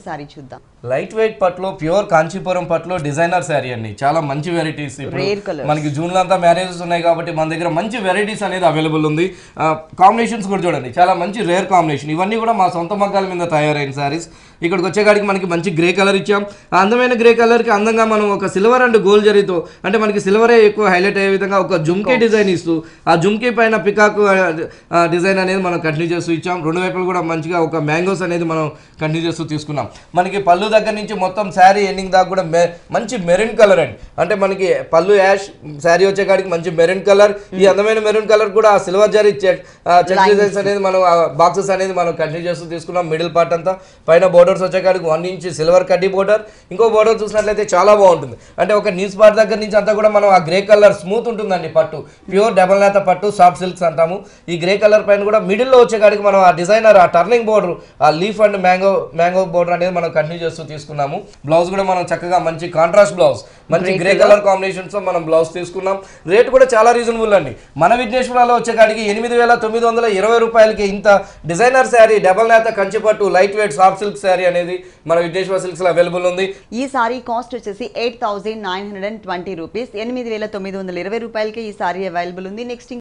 Sorry చూద్దాం. Light weight పట్లో pure Kanchipuram పట్లో డిజైనర్ శారీ అండి. చాలా మంచి వెరైటీస్. మనకి జూన్ లో అంతా మ్యారేజెస్ ఉన్నాయి కాబట్టి మన దగ్గర మంచి వెరైటీస్ అనేది అవైలబుల్ ఉంది. కాంబినేషన్స్ కూడా చూడండి, చాలా మంచి రేర్ కాంబినేషన్. ఇవన్నీ కూడా మా సొంత మగ్గాల మీద తయారైన శారీస్. ఇక్కడికి వచ్చేకాడికి మనకి మంచి గ్రే కలర్ ఇచ్చాం. ఆ అందమైన గ్రే కలర్ కి అందంగా మనం ఒక సిల్వర్ అండ్ గోల్డ్ జరీతో, అంటే మనకి సిల్వరే ఎక్కువ హైలైట్ అయ్యే విధంగా ఒక జుమ్కీ డిజైన్ ఇస్తూ, ఆ జుమ్కీ పైన పికాక్ డిజైన్ అనేది మనం కంటిన్యూ చేస్తూ ఇచ్చాం. రెండు వైపులు కూడా మంచిగా ఒక మ్యాంగోస్ అనేది మనం కంటిన్యూ చేస్తూ తీసుకున్నాం. మనకి పళ్ళు దగ్గర నుంచి మొత్తం శారీ ఎండింగ్ దాకా కూడా మంచి మెరూన్ కలర్ అండి. అంటే మనకి పళ్ళు యాష్, శారీ వచ్చేకాడికి మంచి మెరూన్ కలర్. ఈ అందమైన మెరూన్ కలర్ కూడా ఆ సిల్వర్ జరీ చెక్ డిజైన్స్ అనేది మనం బాక్సెస్ అనేది మనం కంటిన్యూ చేస్తూ తీసుకున్నాం. మిడిల్ పార్ట్ అంతా పైన బోర్డర్స్ వచ్చేకాడికి 1 ఇంచ్ సిల్వర్ కడ్డీ బోర్డర్. ఇంకో బోర్డర్ చూసినట్లయితే చాలా బాగుంటుంది. అంటే ఒక న్యూస్ పార్ట్ దగ్గర నుంచి అంతా కూడా మనం ఆ గ్రే కలర్ స్మూత్ ఉంటుందండి. పట్టు ప్యూర్ డబల్ నేత పట్టు, సాఫ్ట్ సిల్క్స్ అంటాము. ఈ గ్రే కలర్ పైన కూడా మిడిల్లో వచ్చేకాడికి మనం ఆ డిజైనర్, ఆ టర్నింగ్ బోర్డర్, ఆ లీఫ్ అండ్ మ్యాంగో బోర్డర్ అనేది మనం కంటిన్యూ చేస్తూ తీసుకున్నాము. బ్లౌజ్ కూడా మనం చక్కగా మంచి కాంట్రాస్ట్ బ్లౌజ్, మంచి గ్రే కలర్ కాంబినేషన్స్ తో మనం బ్లౌజ్ తీసుకున్నాం. రేట్ కూడా చాలా రీజనబుల్ అండి. మన విఘ్నేశ్వరాలో వచ్చేకాడికి 8,920 రూపాయలకి ఇంత డిజైనర్ శారీ, డబల్ నేత కంచిపట్టు, light weight soft silk sari అనేది మన విఘ్నేశ్వర సిల్క్స్ లో అవైలబుల్ ఉంది. ఈ సారీ కాస్ట్ వచ్చేసి 8,920 రూపీస్. 8,920 రూపాయలకి ఈ సారీ అవైలబుల్ ఉంది. నెక్స్ట్